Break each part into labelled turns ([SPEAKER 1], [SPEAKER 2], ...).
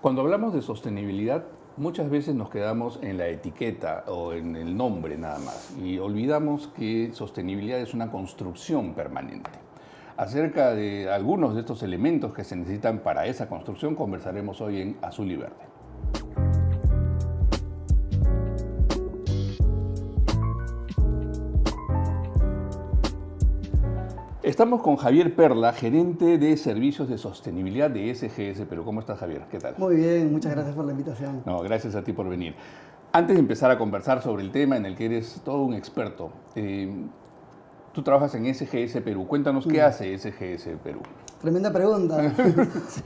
[SPEAKER 1] Cuando hablamos de sostenibilidad, muchas veces nos quedamos en la etiqueta o en el nombre nada más y olvidamos que sostenibilidad es una construcción permanente. Acerca de algunos de estos elementos que se necesitan para esa construcción conversaremos hoy en Azul y Verde. Estamos con Javier Perla, gerente de servicios de sostenibilidad de SGS Perú. ¿Cómo estás, Javier? ¿Qué tal?
[SPEAKER 2] Muy bien, muchas gracias por la invitación.
[SPEAKER 1] No, gracias a ti por venir. Antes de empezar a conversar sobre el tema en el que eres todo un experto, tú trabajas en SGS Perú. Cuéntanos qué hace SGS Perú.
[SPEAKER 2] Tremenda pregunta.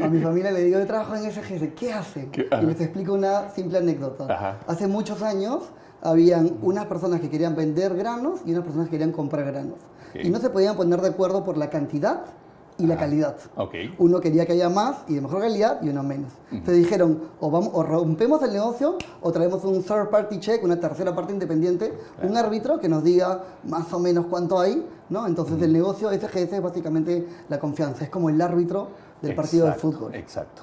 [SPEAKER 2] A mi familia le digo, yo trabajo en SGS, ¿qué hace? Y les explico una simple anécdota.
[SPEAKER 1] Ajá.
[SPEAKER 2] Hace muchos años habían unas personas que querían vender granos y unas personas que querían comprar granos. Y no se podían poner de acuerdo por la cantidad y la calidad. Uno quería que haya más y de mejor calidad y uno menos. Entonces dijeron, o rompemos el negocio o traemos un third party check, una tercera parte independiente, un árbitro que nos diga más o menos cuánto hay, ¿no? Entonces el negocio SGS es básicamente la confianza, es como el árbitro del partido de fútbol.
[SPEAKER 1] Exacto.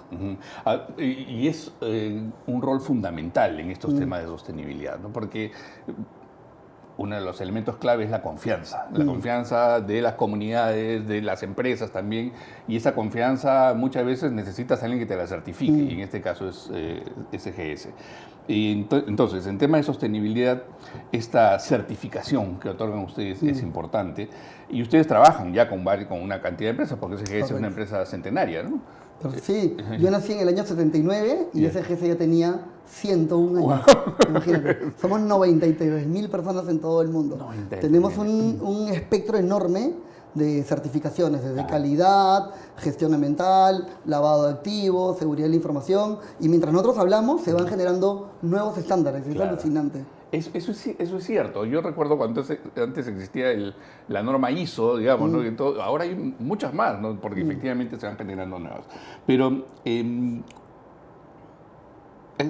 [SPEAKER 1] Y es un rol fundamental en estos temas de sostenibilidad, ¿no? Porque uno de los elementos clave es la confianza de las comunidades, de las empresas también, y esa confianza muchas veces necesitas a alguien que te la certifique, y en este caso es SGS. Y entonces, en tema de sostenibilidad, esta certificación que otorgan ustedes es importante, y ustedes trabajan ya con una cantidad de empresas, porque SGS es una empresa centenaria, ¿no?
[SPEAKER 2] Sí, yo nací en el año 79 y SGS ya tenía 101 años. Imagínate, somos 93.000 personas en todo el mundo. Tenemos un espectro enorme de certificaciones, desde calidad, gestión ambiental, lavado de activos, seguridad de la información. Y mientras nosotros hablamos, se van generando nuevos estándares. Es alucinante.
[SPEAKER 1] Eso es cierto. Yo recuerdo cuando antes existía la norma ISO, digamos, ¿no? Ahora hay muchas más, ¿no? Porque efectivamente se van generando nuevas. Pero,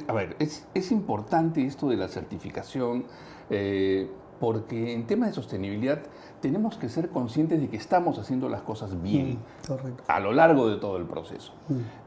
[SPEAKER 1] a ver, es importante esto de la certificación, porque en temas de sostenibilidad tenemos que ser conscientes de que estamos haciendo las cosas bien a lo largo de todo el proceso.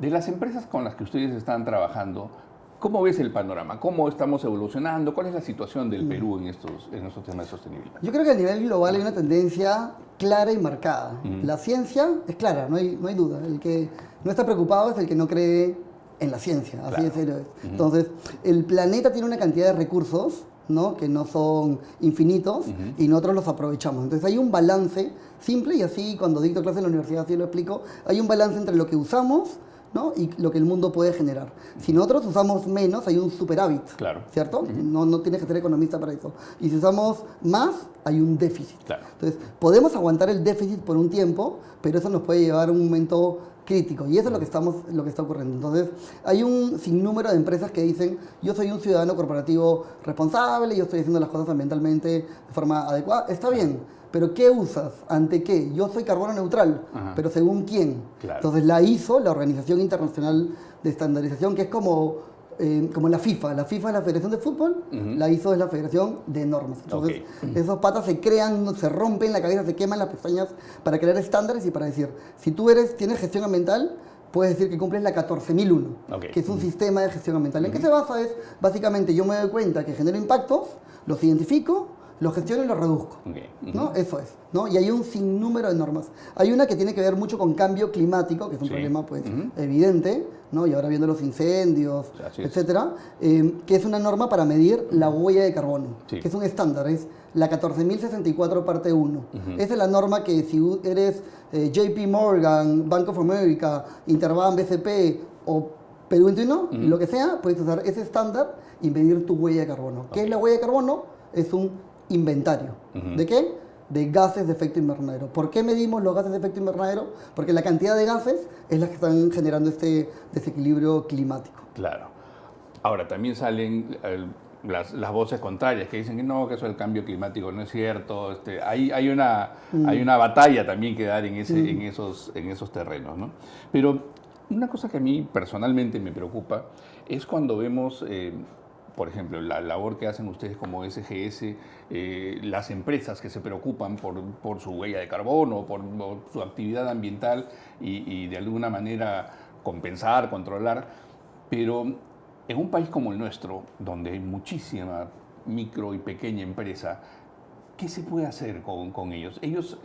[SPEAKER 1] De las empresas con las que ustedes están trabajando, ¿cómo ves el panorama? ¿Cómo estamos evolucionando? ¿Cuál es la situación del Perú en estos temas de sostenibilidad?
[SPEAKER 2] Yo creo que a nivel global hay una tendencia clara y marcada. La ciencia es clara, no hay duda. El que no está preocupado es el que no cree en la ciencia, así de serio es. Entonces, el planeta tiene una cantidad de recursos, ¿no? Que no son infinitos y nosotros los aprovechamos. Entonces hay un balance simple, y así cuando dicto clase en la universidad así lo explico, hay un balance entre lo que usamos, ¿no? Y lo que el mundo puede generar. Si nosotros usamos menos, hay un superávit, ¿cierto? No tienes que ser economista para eso. Y si usamos más, hay un déficit. Entonces, podemos aguantar el déficit por un tiempo, pero eso nos puede llevar a un momento crítico, y eso es lo que está ocurriendo. Entonces, hay un sinnúmero de empresas que dicen, yo soy un ciudadano corporativo responsable, yo estoy haciendo las cosas ambientalmente de forma adecuada. Está bien, pero ¿qué usas? ¿Ante qué? Yo soy carbono neutral, pero ¿según quién? Entonces, la ISO, la Organización Internacional de Estandarización, que es como la FIFA. La FIFA es la Federación de Fútbol, la ISO es la Federación de Normas. Entonces, esos patas se crean, se rompen la cabeza, se queman las pestañas para crear estándares y para decir, si tú tienes gestión ambiental, puedes decir que cumples la 14001, que es un sistema de gestión ambiental. ¿En qué se basa? Es, básicamente, yo me doy cuenta que genero impactos, los identifico, los gestiono y los reduzco, ¿no? Eso es, ¿no? Y hay un sinnúmero de normas. Hay una que tiene que ver mucho con cambio climático, que es un problema, pues, evidente, ¿no? Y ahora viendo los incendios, etcétera, que es una norma para medir la huella de carbono, que es un estándar, es la 14.064 parte 1. Esa es la norma que si eres JP Morgan, Bank of America, Interbank, BCP o Perú 21, lo que sea, puedes usar ese estándar y medir tu huella de carbono. ¿Qué es la huella de carbono? Es un inventario. ¿De qué? De gases de efecto invernadero. ¿Por qué medimos los gases de efecto invernadero? Porque la cantidad de gases es la que están generando este desequilibrio climático.
[SPEAKER 1] Claro. Ahora, también salen las voces contrarias que dicen que no, que eso del cambio climático no es cierto. Hay una batalla también que dar en esos terrenos, ¿no? Pero una cosa que a mí personalmente me preocupa es cuando vemos por ejemplo, la labor que hacen ustedes como SGS, las empresas que se preocupan por su huella de carbono, por su actividad ambiental y de alguna manera compensar, controlar. Pero en un país como el nuestro, donde hay muchísima micro y pequeña empresa, ¿qué se puede hacer con ellos? Ellos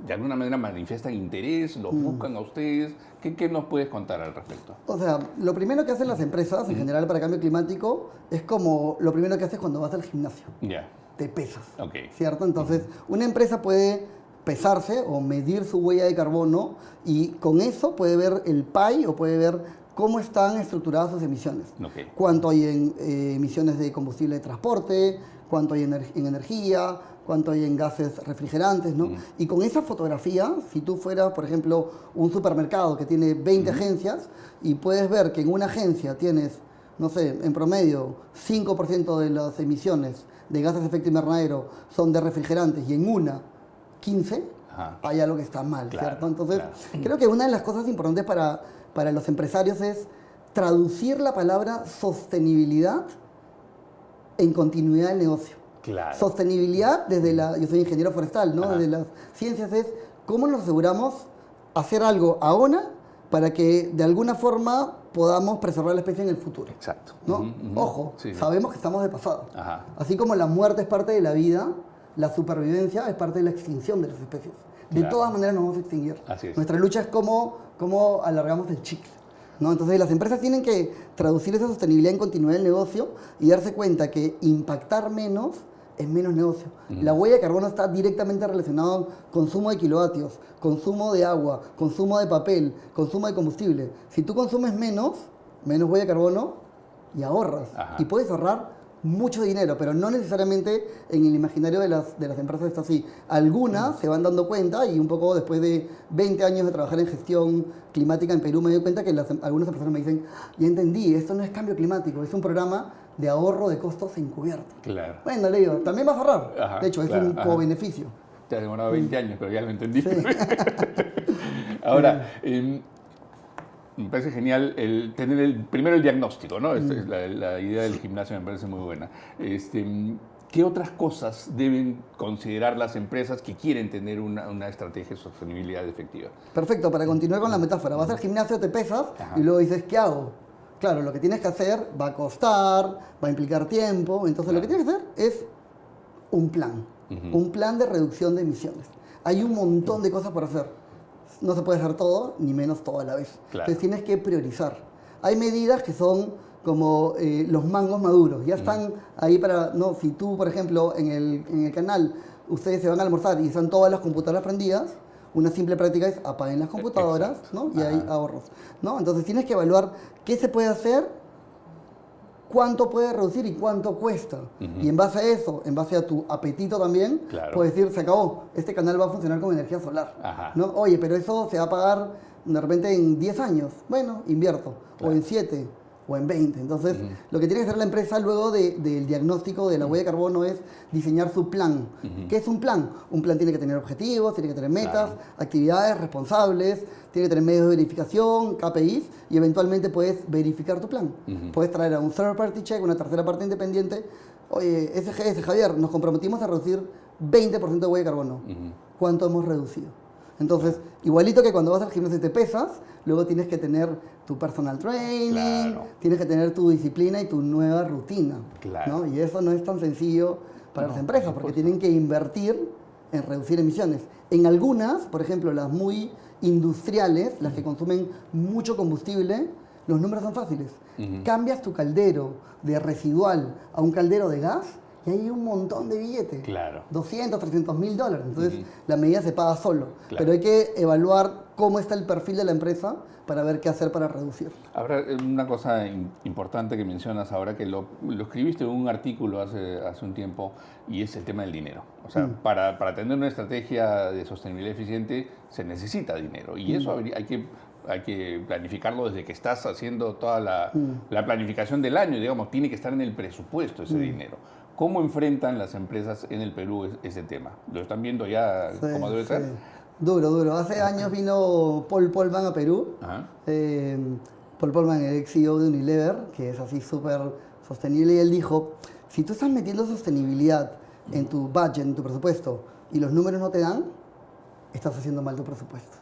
[SPEAKER 1] de alguna manera manifiestan interés, los buscan a ustedes. ¿Qué nos puedes contar al respecto?
[SPEAKER 2] O sea, lo primero que hacen las empresas, en general para cambio climático, es como lo primero que haces cuando vas al gimnasio.
[SPEAKER 1] Ya.
[SPEAKER 2] Te pesas,
[SPEAKER 1] Okay.
[SPEAKER 2] ¿cierto? Entonces, una empresa puede pesarse o medir su huella de carbono y con eso puede ver el pie o puede ver cómo están estructuradas sus emisiones.
[SPEAKER 1] Okay.
[SPEAKER 2] Cuánto hay en emisiones de combustible de transporte, cuánto hay en energía, cuánto hay en gases refrigerantes, ¿no? Y con esa fotografía, si tú fueras, por ejemplo, un supermercado que tiene 20 agencias y puedes ver que en una agencia tienes, no sé, en promedio 5% de las emisiones de gases de efecto invernadero son de refrigerantes y en una 15, hay algo que está mal,
[SPEAKER 1] claro,
[SPEAKER 2] ¿cierto? Entonces,
[SPEAKER 1] claro.
[SPEAKER 2] creo que una de las cosas importantes para los empresarios es traducir la palabra sostenibilidad en continuidad del negocio.
[SPEAKER 1] Claro.
[SPEAKER 2] Sostenibilidad desde yo soy ingeniero forestal, ¿no? Desde las ciencias es cómo nos aseguramos hacer algo ahora para que de alguna forma podamos preservar la especie en el futuro.
[SPEAKER 1] Exacto.
[SPEAKER 2] ¿No? Ojo,
[SPEAKER 1] sí.
[SPEAKER 2] sabemos que estamos de pasado.
[SPEAKER 1] Ajá.
[SPEAKER 2] Así como la muerte es parte de la vida, la supervivencia es parte de la extinción de las especies. De
[SPEAKER 1] Claro.
[SPEAKER 2] todas maneras nos vamos a extinguir.
[SPEAKER 1] Así es.
[SPEAKER 2] Nuestra lucha es cómo alargamos el chicle, ¿no? Entonces las empresas tienen que traducir esa sostenibilidad en continuidad del negocio y darse cuenta que impactar menos es menos negocio. La huella de carbono está directamente relacionada con consumo de kilovatios, consumo de agua, consumo de papel, consumo de combustible. Si tú consumes menos huella de carbono y ahorras.
[SPEAKER 1] Ajá.
[SPEAKER 2] Y puedes ahorrar mucho dinero, pero no necesariamente en el imaginario de las empresas está así. Algunas se van dando cuenta y un poco después de 20 años de trabajar en gestión climática en Perú me doy cuenta que algunas empresas me dicen, ya entendí, esto no es cambio climático, es un programa de ahorro de costos encubierto.
[SPEAKER 1] Claro.
[SPEAKER 2] Bueno, le digo, también vas a ahorrar.
[SPEAKER 1] Ajá,
[SPEAKER 2] de hecho, es
[SPEAKER 1] claro,
[SPEAKER 2] un co-beneficio.
[SPEAKER 1] Te ha demorado 20 años, pero ya lo entendí.
[SPEAKER 2] Sí.
[SPEAKER 1] Ahora, me parece genial tener primero el diagnóstico, ¿no? La idea del gimnasio me parece muy buena. ¿Qué otras cosas deben considerar las empresas que quieren tener una estrategia de sostenibilidad efectiva?
[SPEAKER 2] Perfecto, para continuar con la metáfora, vas al gimnasio, te pesas
[SPEAKER 1] Ajá.
[SPEAKER 2] y luego dices, ¿qué hago? Claro, lo que tienes que hacer va a costar, va a implicar tiempo, entonces lo que tienes que hacer es un plan de reducción de emisiones. Hay un montón de cosas por hacer. No se puede hacer todo, ni menos todo a la vez.
[SPEAKER 1] Claro.
[SPEAKER 2] Entonces tienes que priorizar. Hay medidas que son como los mangos maduros. Ya están ahí para, no, si tú, por ejemplo, en el canal, ustedes se van a almorzar y están todas las computadoras prendidas, una simple práctica es apaguen las computadoras,
[SPEAKER 1] exacto,
[SPEAKER 2] ¿no? Y hay ahorros, ¿no? Entonces tienes que evaluar qué se puede hacer, cuánto puede reducir y cuánto cuesta. Y en base a eso, en base a tu apetito también,
[SPEAKER 1] Claro.
[SPEAKER 2] puedes decir, se acabó, este canal va a funcionar con energía solar.
[SPEAKER 1] Ajá.
[SPEAKER 2] ¿No? Oye, pero eso se va a pagar de repente en 10 años. Bueno, invierto.
[SPEAKER 1] Claro.
[SPEAKER 2] O en 7, o en 20. Entonces, lo que tiene que hacer la empresa luego del diagnóstico de la huella de carbono es diseñar su plan. ¿Qué es un plan? Un plan tiene que tener objetivos, tiene que tener metas, actividades responsables, tiene que tener medios de verificación, KPIs, y eventualmente puedes verificar tu plan. Puedes traer a un third party check, una tercera parte independiente. Oye, SGS, Javier, nos comprometimos a reducir 20% de huella de carbono. ¿Cuánto hemos reducido? Entonces, igualito que cuando vas al gimnasio y te pesas, luego tienes que tener tu personal training,
[SPEAKER 1] Claro.
[SPEAKER 2] tienes que tener tu disciplina y tu nueva rutina.
[SPEAKER 1] Claro.
[SPEAKER 2] ¿No? Y eso no es tan sencillo para las empresas, porque tienen que invertir en reducir emisiones. En algunas, por ejemplo, las muy industriales, las que consumen mucho combustible, los números son fáciles. Cambias tu caldero de residual a un caldero de gas y hay un montón de billetes.
[SPEAKER 1] Claro.
[SPEAKER 2] 200, 300 mil dólares. Entonces, la medida se paga solo.
[SPEAKER 1] Claro.
[SPEAKER 2] Pero hay que evaluar cómo está el perfil de la empresa para ver qué hacer para reducir.
[SPEAKER 1] Ahora, una cosa importante que mencionas ahora, que lo escribiste en un artículo hace un tiempo, y es el tema del dinero. O sea, para tener una estrategia de sostenibilidad eficiente se necesita dinero. Y eso hay que planificarlo desde que estás haciendo toda la planificación del año. Digamos, tiene que estar en el presupuesto ese dinero. ¿Cómo enfrentan las empresas en el Perú ese tema? ¿Lo están viendo ya cómo debe ser?
[SPEAKER 2] Duro, duro. Hace años vino Paul Polman a Perú. Paul Polman, el ex CEO de Unilever, que es así súper sostenible, y él dijo, si tú estás metiendo sostenibilidad en tu budget, en tu presupuesto, y los números no te dan, estás haciendo mal tu presupuesto.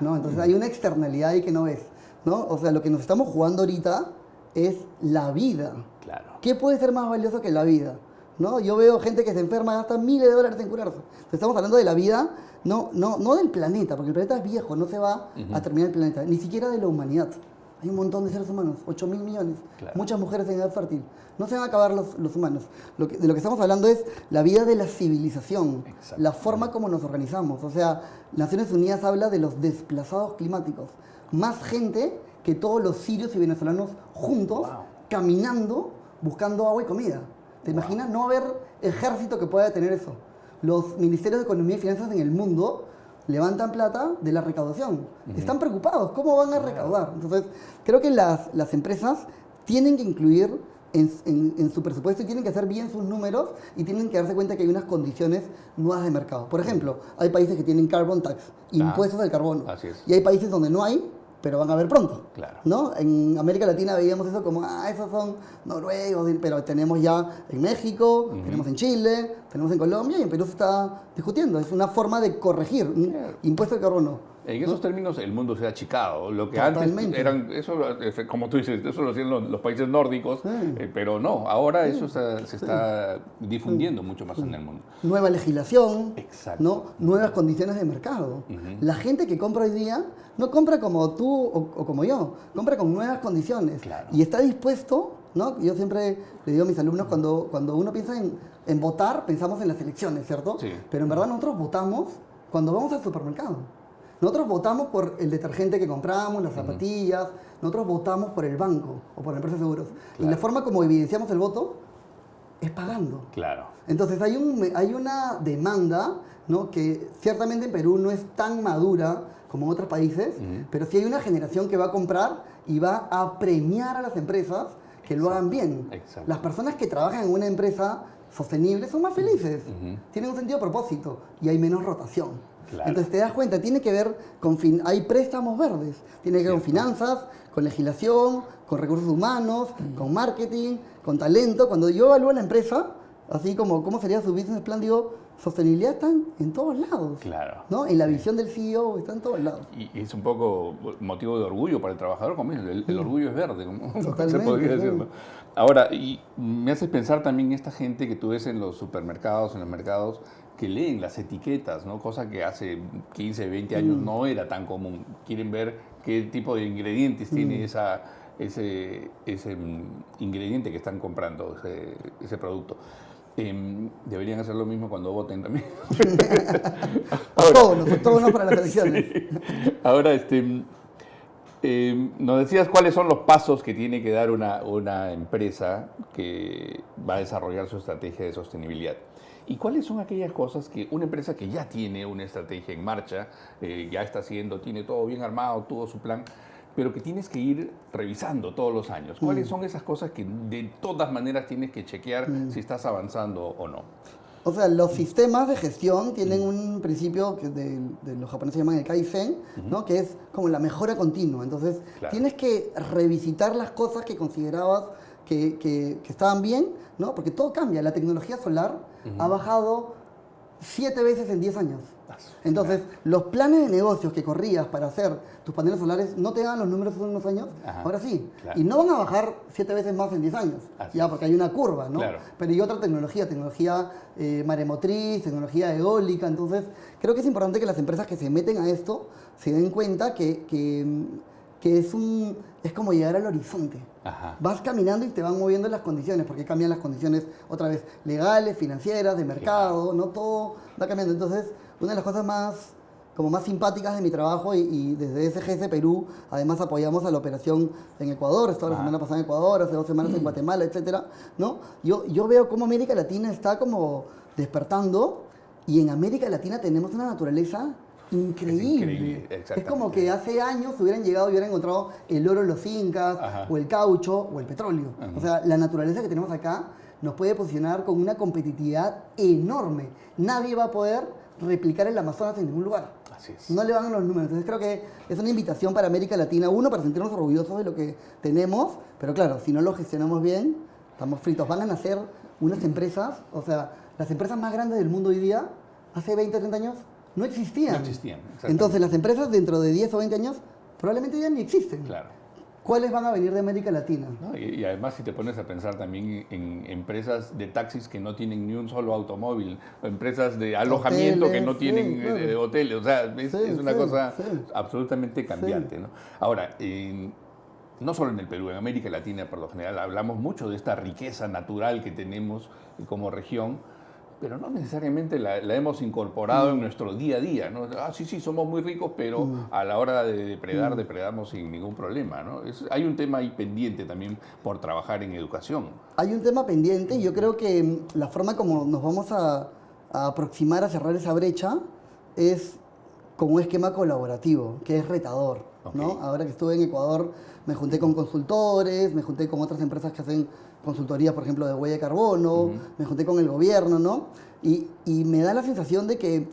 [SPEAKER 2] ¿No? Entonces hay una externalidad ahí que no ves, ¿no? O sea, lo que nos estamos jugando ahorita es la vida.
[SPEAKER 1] Claro.
[SPEAKER 2] ¿Qué puede ser más valioso que la vida? ¿No? Yo veo gente que se enferma, gasta miles de dólares en curarse. Entonces, estamos hablando de la vida, no del planeta, porque el planeta es viejo, no se va a terminar el planeta, ni siquiera de la humanidad. Hay un montón de seres humanos, 8.000 millones, muchas mujeres en edad fértil. No se van a acabar los humanos. De lo que estamos hablando es la vida de la civilización, la forma como nos organizamos. O sea, Naciones Unidas habla de los desplazados climáticos. Más gente que todos los sirios y venezolanos juntos, caminando, buscando agua y comida. ¿Te imaginas? No va a haber ejército que pueda detener eso. Los ministerios de Economía y Finanzas en el mundo levantan plata de la recaudación. Están preocupados. ¿Cómo van a recaudar? Entonces, creo que las empresas tienen que incluir en su presupuesto y tienen que hacer bien sus números y tienen que darse cuenta que hay unas condiciones nuevas de mercado. Por ejemplo, hay países que tienen carbon tax, impuestos al carbono.
[SPEAKER 1] Así es.
[SPEAKER 2] Y hay países donde no hay, pero van a haber pronto.
[SPEAKER 1] Claro.
[SPEAKER 2] ¿No? En América Latina veíamos eso como, esos son noruegos, pero tenemos ya en México, tenemos en Chile, tenemos en Colombia y en Perú se está discutiendo. Es una forma de corregir un impuesto al carbono.
[SPEAKER 1] En esos términos el mundo se ha achicado. Lo que antes eran, eso, como tú dices, eso lo hacían los países nórdicos, pero no, ahora eso se está difundiendo mucho más en el mundo.
[SPEAKER 2] Nueva legislación,
[SPEAKER 1] exacto,
[SPEAKER 2] ¿no? Nuevas condiciones de mercado. La gente que compra hoy día no compra como tú o como yo, compra con nuevas condiciones.
[SPEAKER 1] Claro.
[SPEAKER 2] Y está dispuesto, ¿no? Yo siempre le digo a mis alumnos, cuando uno piensa en votar, pensamos en las elecciones, ¿cierto?
[SPEAKER 1] Sí.
[SPEAKER 2] Pero en verdad nosotros votamos cuando vamos al supermercado. Nosotros votamos por el detergente que compramos, las zapatillas, nosotros votamos por el banco o por la empresa de seguros. Claro. Y la forma como evidenciamos el voto es pagando.
[SPEAKER 1] Claro.
[SPEAKER 2] Entonces hay una demanda, ¿no? Que ciertamente en Perú no es tan madura como en otros países, pero sí hay una generación que va a comprar y va a premiar a las empresas que lo hagan bien.
[SPEAKER 1] Exacto.
[SPEAKER 2] Las personas que trabajan en una empresa sostenible son más felices, tienen un sentido de propósito y hay menos rotación. Claro. Entonces te das cuenta, tiene que ver con hay préstamos verdes, tiene que ver con finanzas, con legislación, con recursos humanos, con marketing, con talento. Cuando yo evalúo la empresa, así como cómo sería su business plan, digo, sostenibilidad está en todos lados.
[SPEAKER 1] Claro.
[SPEAKER 2] ¿No? En la visión del CEO está en todos lados.
[SPEAKER 1] Y es un poco motivo de orgullo para el trabajador, como el orgullo es verde, como
[SPEAKER 2] totalmente,
[SPEAKER 1] se podría decir, ¿no? Ahora, y me haces pensar también esta gente que tú ves en los supermercados, en los mercados, que leen las etiquetas, ¿no? Cosa que hace 15, 20 años no era tan común. Quieren ver qué tipo de ingredientes tiene ese ingrediente que están comprando, ese producto. Deberían hacer lo mismo cuando voten también.
[SPEAKER 2] Todos para las elecciones.
[SPEAKER 1] Sí. Ahora, nos decías cuáles son los pasos que tiene que dar una empresa que va a desarrollar su estrategia de sostenibilidad. ¿Y cuáles son aquellas cosas que una empresa que ya tiene una estrategia en marcha, ya está haciendo, tiene todo bien armado, todo su plan, pero que tienes que ir revisando todos los años? ¿Cuáles son esas cosas que de todas maneras tienes que chequear si estás avanzando o no?
[SPEAKER 2] O sea, los sistemas de gestión tienen un principio que de los japoneses llaman el Kaizen, ¿no? Que es como la mejora continua. Entonces, tienes que revisitar las cosas que considerabas que estaban bien, ¿no? Porque todo cambia. La tecnología solar ha bajado 7 veces en 10 años. Entonces, los planes de negocios que corrías para hacer tus paneles solares no te daban los números hace unos años, ahora sí. Claro. Y no van a bajar 7 veces más en 10 años, porque hay una curva, ¿no? Claro. Pero hay otra tecnología maremotriz, tecnología eólica. Entonces, creo que es importante que las empresas que se meten a esto se den cuenta que es como llegar al horizonte. Vas caminando y te van moviendo las condiciones, porque cambian las condiciones otra vez legales, financieras, de mercado, ¿no? Todo va cambiando. Entonces, una de las cosas más simpáticas de mi trabajo y desde SGS Perú, además apoyamos a la operación en Ecuador, estuve la semana pasada en Ecuador, hace 2 semanas en Guatemala, etcétera, ¿no? Yo veo cómo América Latina está como despertando y en América Latina tenemos una naturaleza increíble. Es como que hace años hubieran llegado y hubieran encontrado el oro en los incas, o el caucho, o el petróleo. O sea, la naturaleza que tenemos acá nos puede posicionar con una competitividad enorme. Nadie va a poder replicar el Amazonas en ningún lugar.
[SPEAKER 1] Así es.
[SPEAKER 2] No le van los números. Entonces creo que es una invitación para América Latina, uno, para sentirnos orgullosos de lo que tenemos, pero claro, si no lo gestionamos bien, estamos fritos. Van a nacer unas empresas, o sea, las empresas más grandes del mundo hoy día, hace 20, 30 años, no existían.
[SPEAKER 1] No existían,
[SPEAKER 2] Entonces las empresas dentro de 10 o 20 años probablemente ya ni existen.
[SPEAKER 1] Claro.
[SPEAKER 2] ¿cuáles van a venir de América Latina?
[SPEAKER 1] ¿No? Y además si te pones a pensar también en empresas de taxis que no tienen ni un solo automóvil, o empresas de alojamiento
[SPEAKER 2] Hoteles,
[SPEAKER 1] que no tienen
[SPEAKER 2] sí, claro.
[SPEAKER 1] hoteles, o sea, es una cosa
[SPEAKER 2] Sí.
[SPEAKER 1] absolutamente cambiante,
[SPEAKER 2] Sí.
[SPEAKER 1] ¿no? Ahora, no solo en el Perú, en América Latina por lo general hablamos mucho de esta riqueza natural que tenemos como región, pero no necesariamente la hemos incorporado en nuestro día a día, ¿no? Ah, sí, somos muy ricos, pero a la hora de depredar, depredamos sin ningún problema, ¿no? Hay un tema ahí pendiente también por trabajar en educación.
[SPEAKER 2] Hay un tema pendiente y yo creo que la forma como nos vamos a aproximar a cerrar esa brecha es con un esquema colaborativo, que es retador, ¿no?
[SPEAKER 1] Ok.
[SPEAKER 2] Ahora que estuve en Ecuador, me junté con consultores, me junté con otras empresas que hacen consultorías, por ejemplo, de huella de carbono, me junté con el gobierno, ¿no? Y me da la sensación de que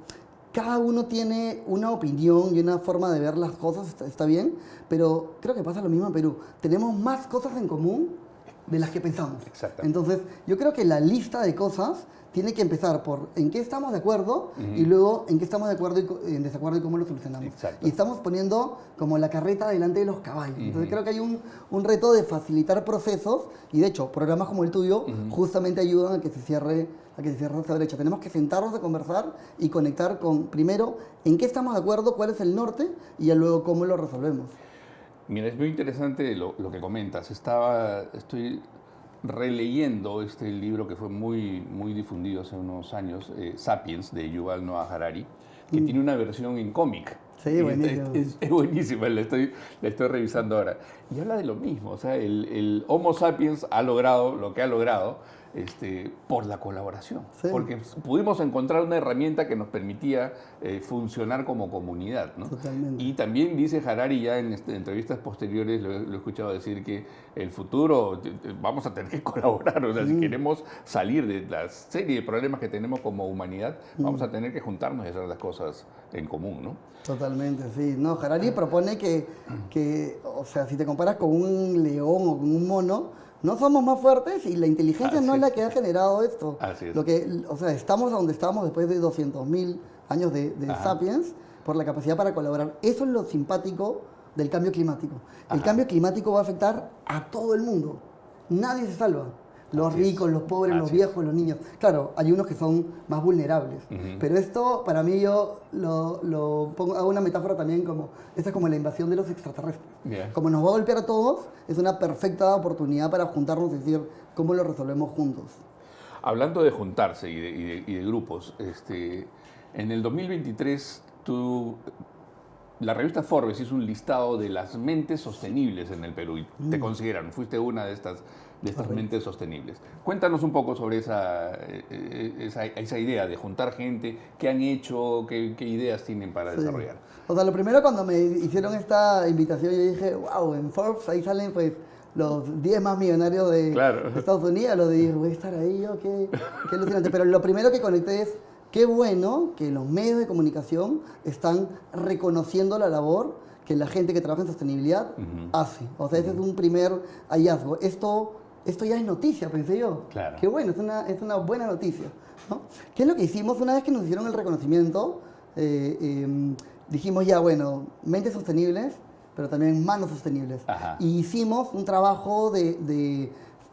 [SPEAKER 2] cada uno tiene una opinión y una forma de ver las cosas, está bien, pero creo que pasa lo mismo en Perú. Tenemos más cosas en común de las que pensamos.
[SPEAKER 1] Exactamente.
[SPEAKER 2] Entonces, yo creo que la lista de cosas tiene que empezar por en qué estamos de acuerdo y luego en qué estamos de acuerdo y en desacuerdo y cómo lo solucionamos.
[SPEAKER 1] Exacto.
[SPEAKER 2] Y estamos poniendo como la carreta delante de los caballos. Entonces, creo que hay un reto de facilitar procesos y, de hecho, programas como el tuyo justamente ayudan a que se cierre esa brecha. Tenemos que sentarnos a conversar y conectar con, primero, en qué estamos de acuerdo, cuál es el norte y ya luego cómo lo resolvemos.
[SPEAKER 1] Mira, es muy interesante lo que comentas. Estoy releyendo este libro que fue muy difundido hace unos años, Sapiens, de Yuval Noah Harari, que tiene una versión en cómic.
[SPEAKER 2] Sí,
[SPEAKER 1] Y
[SPEAKER 2] buenísimo.
[SPEAKER 1] Es buenísima, la estoy revisando ahora. Y habla de lo mismo, o sea, el Homo sapiens ha logrado lo que ha logrado por la colaboración,
[SPEAKER 2] Sí.
[SPEAKER 1] porque pudimos encontrar una herramienta que nos permitía funcionar como comunidad, ¿no?
[SPEAKER 2] Totalmente.
[SPEAKER 1] Y también dice Harari, ya en entrevistas posteriores lo he escuchado decir, que el futuro vamos a tener que colaborar, o sea, si queremos salir de la serie de problemas que tenemos como humanidad, vamos a tener que juntarnos y hacer las cosas en común, ¿no?
[SPEAKER 2] Totalmente, sí. No, Harari propone que, o sea, si te comparas con un león o con un mono, no somos más fuertes y la inteligencia no es la que ha generado esto.
[SPEAKER 1] Así es.
[SPEAKER 2] O sea, estamos donde estamos después de 200.000 años de Sapiens por la capacidad para colaborar. Eso es lo simpático del cambio climático. El cambio climático va a afectar a todo el mundo. Nadie se salva. Los ricos, los pobres, los viejos, los niños. Claro, hay unos que son más vulnerables. Pero esto, para mí, yo lo pongo, hago una metáfora también como, esta es como la invasión de los extraterrestres.
[SPEAKER 1] Yeah.
[SPEAKER 2] Como nos va a golpear a todos, es una perfecta oportunidad para juntarnos y decir cómo lo resolvemos juntos.
[SPEAKER 1] Hablando de juntarse y de grupos, en el 2023 la revista Forbes hizo un listado de las mentes sostenibles en el Perú y te consideran, fuiste una de estas mentes sostenibles. Cuéntanos un poco sobre esa idea de juntar gente, qué han hecho, qué ideas tienen para desarrollar.
[SPEAKER 2] O sea, lo primero cuando me hicieron esta invitación, yo dije, wow, en Forbes ahí salen pues los 10 más millonarios de Estados Unidos. Lo dije, voy a estar ahí yo, qué alucinante. Pero lo primero que conecté es, qué bueno que los medios de comunicación están reconociendo la labor que la gente que trabaja en sostenibilidad hace. O sea, ese es un primer hallazgo. Esto ya es noticia, pensé yo.
[SPEAKER 1] Claro.
[SPEAKER 2] Qué bueno, es una buena noticia, ¿no? ¿Qué es lo que hicimos? Una vez que nos hicieron el reconocimiento, dijimos ya, bueno, mentes sostenibles, pero también manos sostenibles. Y hicimos un trabajo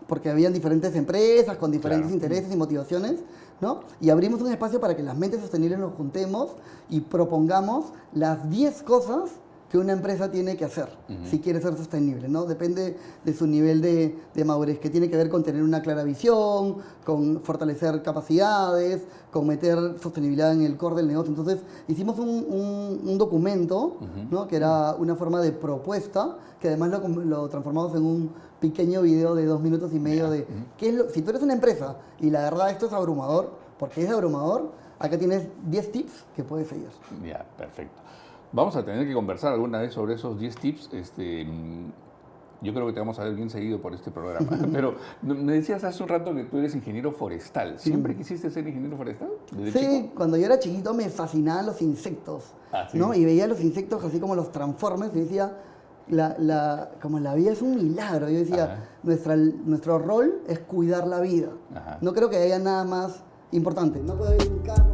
[SPEAKER 2] porque habían diferentes empresas con diferentes intereses y motivaciones, ¿no? Y abrimos un espacio para que las mentes sostenibles nos juntemos y propongamos las 10 cosas que una empresa tiene que hacer si quiere ser sostenible, ¿no? Depende de su nivel de madurez, que tiene que ver con tener una clara visión, con fortalecer capacidades, con meter sostenibilidad en el core del negocio. Entonces, hicimos un documento, ¿no? Que era una forma de propuesta, que además lo transformamos en un pequeño video de 2 minutos y medio de si tú eres una empresa y la verdad esto es abrumador, porque es abrumador, acá tienes 10 tips que puedes seguir.
[SPEAKER 1] Ya, perfecto. Vamos a tener que conversar alguna vez sobre esos 10 tips. Yo creo que te vamos a ver bien seguido por este programa. Pero me decías hace un rato que tú eres ingeniero forestal. ¿Siempre quisiste ser ingeniero forestal? ¿Desde chico?
[SPEAKER 2] Cuando yo era chiquito me fascinaban los insectos,
[SPEAKER 1] ¿sí?
[SPEAKER 2] ¿no? Y veía los insectos así como los Transformers y decía, como la vida es un milagro. Yo decía, nuestro rol es cuidar la vida. No creo que haya nada más importante. No puede haber un carro